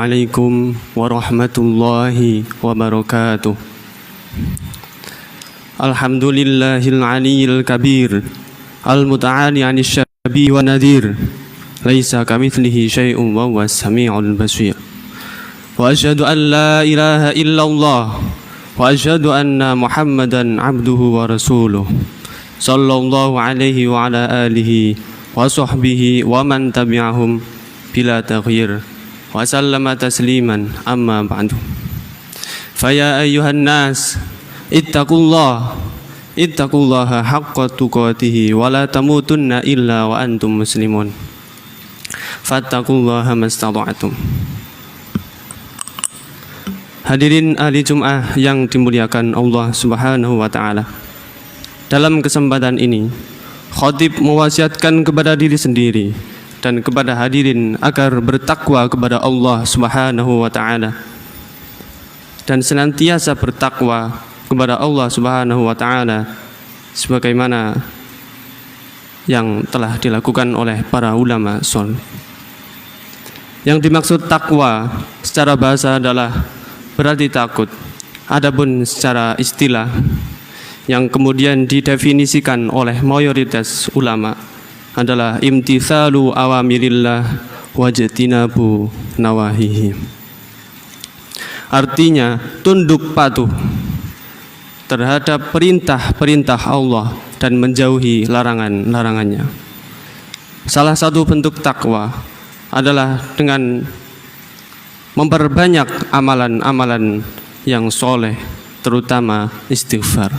Assalamualaikum warahmatullahi wabarakatuh. Alhamdulillahil aliyyil kabir, al-muta'ali 'anil syabi wa nadir, laisa kamitslihi syai'un wa huwas sami'ul basir. Wa asyhadu an la ilaha illallah wa asyhadu anna Muhammadan 'abduhu wa rasuluh. Sallallahu alaihi wa ala alihi wa sahbihi wa man tabi'ahum bila taghyir wa sallama tasliman, amma ba'du. Faya ayyuhan nas ittaqullaha haqqa tuqatih wa la tamutunna illa wa antum muslimun. Fattaqullaha mastata'tum. Hadirin ahli Jum'ah yang dimuliakan Allah Subhanahu wa taala. Dalam kesempatan ini, khatib mewasiatkan kepada diri sendiri dan kepada hadirin agar bertakwa kepada Allah Subhanahu wa taala dan senantiasa bertakwa kepada Allah Subhanahu wa taala sebagaimana yang telah dilakukan oleh para ulama saleh. Yang dimaksud takwa secara bahasa adalah berarti takut. Adapun secara istilah yang kemudian didefinisikan oleh mayoritas ulama adalah imtithalu awamirillah wajtinabu nawahihi. Artinya tunduk patuh terhadap perintah-perintah Allah dan menjauhi larangan-larangannya. Salah satu bentuk takwa adalah dengan memperbanyak amalan-amalan yang soleh, terutama istighfar.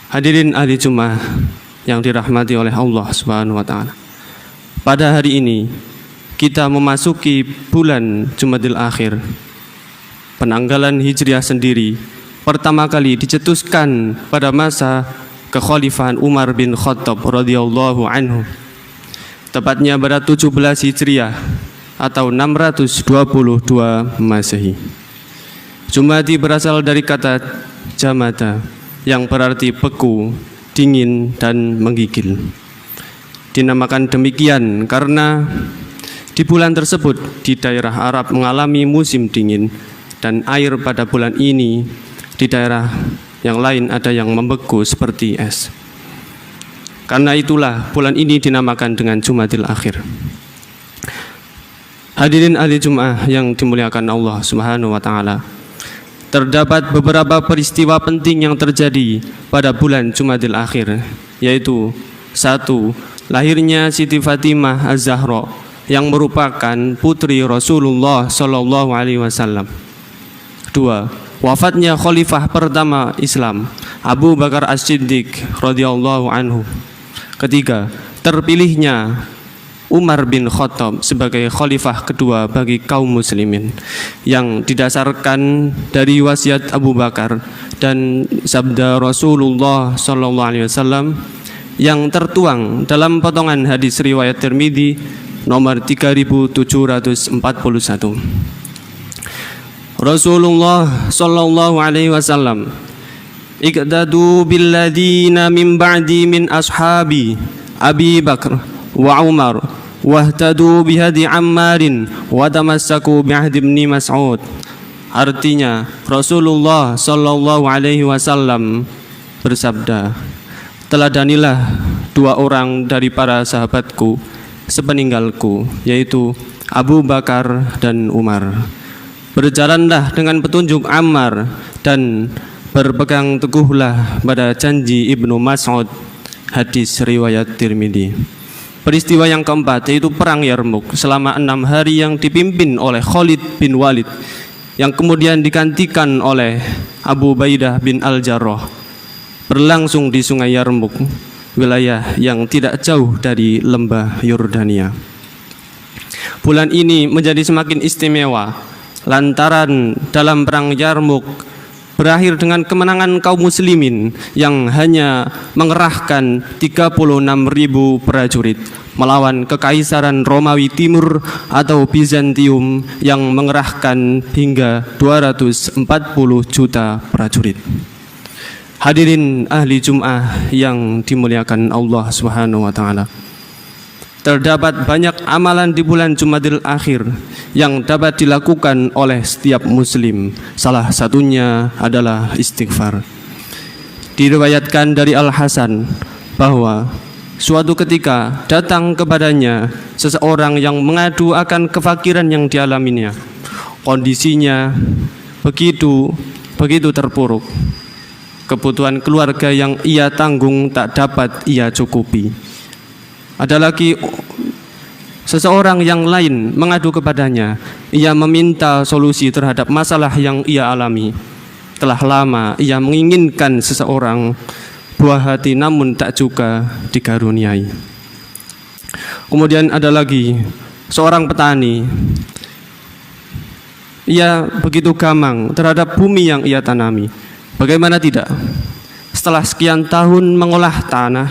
Hadirin ahli Jum'ah yang dirahmati oleh Allah Subhanahu wa taala. Pada hari ini kita memasuki bulan Jumadil Akhir. Penanggalan Hijriah sendiri pertama kali dicetuskan pada masa kekhalifahan Umar bin Khattab radhiyallahu anhu. Tepatnya pada 17 Hijriah atau 622 Masehi. Jumadi berasal dari kata jamada yang berarti beku, dingin dan menggigil. Dinamakan demikian karena di bulan tersebut di daerah Arab mengalami musim dingin dan air pada bulan ini di daerah yang lain ada yang membeku seperti es. Karena itulah bulan ini dinamakan dengan Jumadil Akhir. Hadirin ahli Jum'ah yang dimuliakan Allah Subhanahu wa taala. Terdapat beberapa peristiwa penting yang terjadi pada bulan Jumadil Akhir, yaitu 1. Lahirnya Siti Fatimah Az-Zahra yang merupakan putri Rasulullah sallallahu alaihi wasallam. 2. Wafatnya khalifah pertama Islam Abu Bakar As-Siddiq radhiyallahu anhu. 3. Terpilihnya Umar bin Khattab sebagai khalifah kedua bagi kaum muslimin yang didasarkan dari wasiat Abu Bakar dan sabda Rasulullah sallallahu alaihi wasallam yang tertuang dalam potongan hadis riwayat Tirmidzi nomor 3741. Rasulullah sallallahu alaihi wasallam, iqdadu billadina min ba'di min ashabi Abi Bakr wa Umar wahtadu bihadi Ammarin wa tamassaku bi'ahdi ibn Mas'ud. Artinya Rasulullah sallallahu alaihi wasallam bersabda, teladanilah 2 orang dari para sahabatku sepeninggalku, yaitu Abu Bakar dan Umar. Berjalanlah dengan petunjuk Ammar dan berpegang teguhlah pada janji Ibnu Mas'ud. Hadis riwayat Tirmidzi. Peristiwa yang keempat yaitu perang Yarmuk selama 6 hari yang dipimpin oleh Khalid bin Walid yang kemudian digantikan oleh Abu Ubaidah bin Al-Jarrah, berlangsung di Sungai Yarmuk, wilayah yang tidak jauh dari lembah Yordania. Bulan ini menjadi semakin istimewa lantaran dalam perang Yarmuk berakhir dengan kemenangan kaum muslimin yang hanya mengerahkan 36.000 prajurit melawan kekaisaran Romawi Timur atau Bizantium yang mengerahkan hingga 240 juta prajurit. Hadirin ahli Jum'ah yang dimuliakan Allah Subhanahu wa taala. terdapat banyak amalan di bulan Jumadil Akhir yang dapat dilakukan oleh setiap muslim. Salah satunya adalah istighfar. Diriwayatkan dari Al-Hasan bahwa suatu ketika datang kepadanya seseorang yang mengadu akan kefakiran yang dialaminya. Kondisinya begitu terpuruk. Kebutuhan keluarga yang ia tanggung tak dapat ia cukupi. Ada lagi seseorang yang lain mengadu kepadanya. Ia meminta solusi terhadap masalah yang ia alami. Telah lama ia menginginkan seseorang buah hati namun tak juga dikaruniai. Kemudian ada lagi seorang petani. Ia begitu gamang terhadap bumi yang ia tanami. Bagaimana tidak? Setelah sekian tahun mengolah tanah,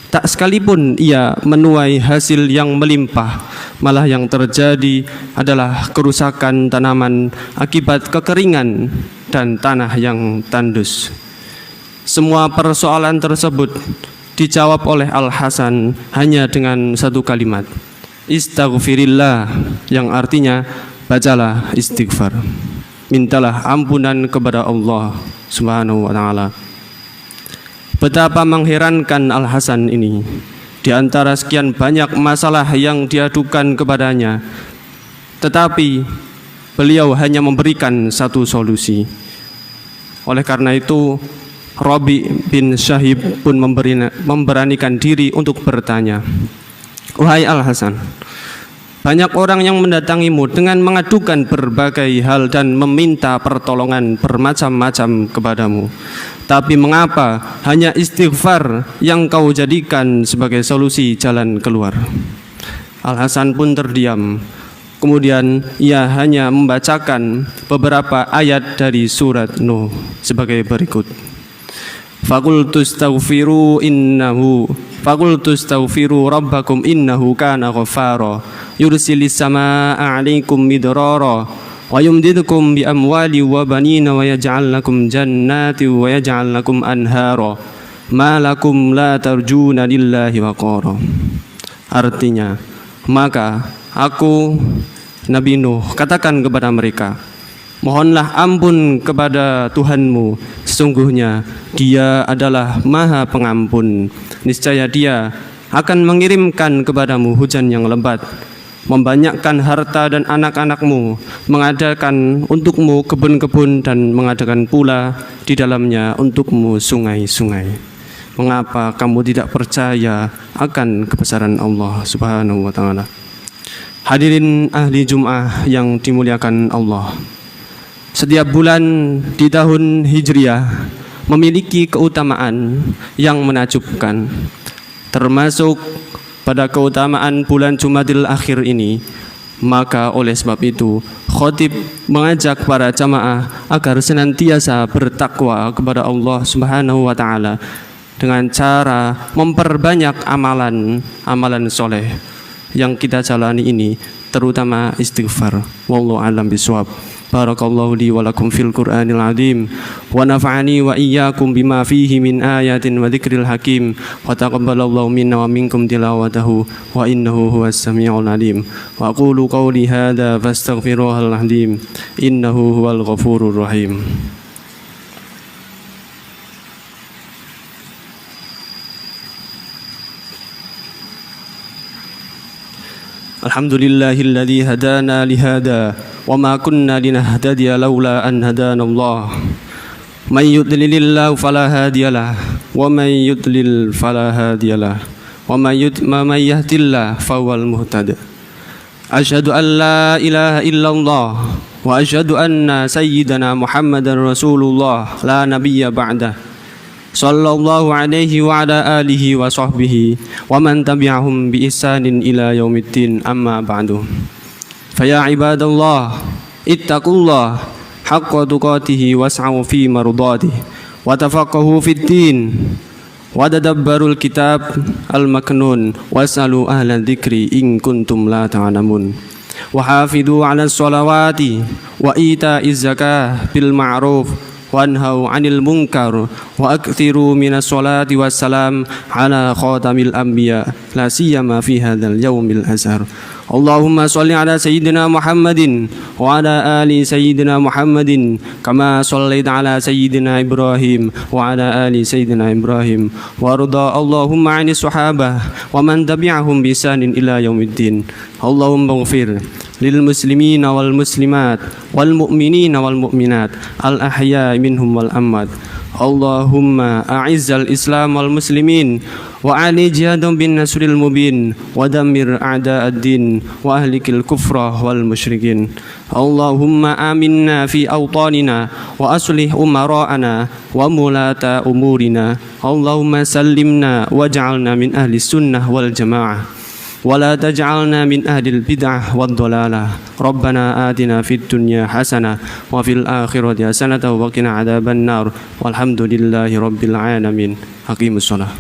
tak sekalipun ia menuai hasil yang melimpah. Malah yang terjadi adalah kerusakan tanaman akibat kekeringan dan tanah yang tandus. Semua persoalan tersebut dijawab oleh Al-Hasan hanya dengan satu kalimat, istaghfirillah, yang artinya bacalah istighfar. Mintalah ampunan kepada Allah Subhanahu wa ta'ala. Betapa mengherankan Al-Hasan ini. Di antara sekian banyak masalah yang diadukan kepadanya, tetapi beliau hanya memberikan satu solusi. Oleh karena itu Rabi bin Syahib pun memberanikan diri untuk bertanya, wahai Al-Hasan, banyak orang yang mendatangimu dengan mengadukan berbagai hal dan meminta pertolongan bermacam-macam kepadamu. Tapi mengapa hanya istighfar yang kau jadikan sebagai solusi jalan keluar? Al-Hasan pun terdiam. Kemudian ia hanya membacakan beberapa ayat dari surat Nuh sebagai berikut. Faqultu astaghfiru rabbakum innahu kana ghaffara yursilis samaa'a 'alaikum midrara wa yumdidukum bi amwali wa banina wa yaj'al lakum jannati wa yaj'al lakum anhara ma lakum la tarjuna lillahi waqara. Artinya, maka aku Nabi Nuh katakan kepada mereka, mohonlah ampun kepada Tuhanmu, sesungguhnya Dia adalah Maha Pengampun. Niscaya Dia akan mengirimkan kepadamu hujan yang lebat, membanyakkan harta dan anak-anakmu, mengadakan untukmu kebun-kebun dan mengadakan pula di dalamnya untukmu sungai-sungai. Mengapa kamu tidak percaya akan kebesaran Allah Subhanahu wa ta'ala? Hadirin ahli Jum'ah yang dimuliakan Allah, setiap bulan di tahun Hijriah memiliki keutamaan yang menakjubkan. Termasuk pada keutamaan bulan Jumadil Akhir ini. Maka oleh sebab itu khatib mengajak para jamaah agar senantiasa bertakwa kepada Allah Subhanahu wa ta'ala dengan cara memperbanyak amalan soleh yang kita jalani ini, terutama istighfar. Wallahu a'lam bishawab. Barakallahu li wa lakum fil Qur'anil azim wa nafa'ani wa iyyakum bima fihi min ayatin wa dzikril hakim wa taqabbalallahu minna wa minkum tilawatahu wa innahu huwas samiul alim. Wa aqulu qawli hadza fastaghfiruhal azim innahu huwal ghafurur rahim. Alhamdulillahilladzi hadana lihada wa ma kunna linahtadiya laula an hadana Allah. May yudlilillahu fala hadiyalah wa may yudlil fala hadiyalah wa may yahdillahu fahuwal muhtadi. Asyhadu an la ilaha illallah wa asyhadu anna sayyidana Muhammadar Rasulullah la nabiyya ba'dah. Sallallahu alaihi wa ala alihi wa sahbihi wa man tabi'ahum bi ihsanin ila yaumiddin, amma ba'du. Faya ibadallah ittaqullah haqqa tuqatihi was'au fi mardatihi wa tafaqahu fid din wa tadabbarul kitab al-maknun was'alu ahla dzikri in kuntum la ta'lamun wa hafidhu 'ala sholawati wa ita'iz zakah bil ma'ruf وانهوا عن المنكر وأكثروا من الصلاة والسلام على خاتم الأنبياء لا سيما في هذا اليوم الأزهر. اللهم صل على سيدنا محمد وعلى آل سيدنا محمد كما صليت على سيدنا إبراهيم وعلى آل سيدنا إبراهيم وارض اللهم عن الصحابة ومن تبعهم بإحسان إلى يوم الدين. اللهم اغفر للمسلمين والمسلمات والمؤمنين والمؤمنات الأحياء منهم والأموات. اللهم أعز الإسلام والمسلمين وأعلي جهادهم بالنصر المبين ودمر أعداء الدين وأهلك الكفر والمشركين. اللهم آمنا في أوطاننا وأصلح أمراءنا وولاة أمورنا. اللهم سلمنا واجعلنا من أهل السنة والجماعة ولا تجعلنا من أهل البدع والضلالة. ربنا آتنا في الدنيا حسنة وفي الآخرة حسنة وقنا عذاب النار والحمد لله رب العالمين. أقيموا الصلاة.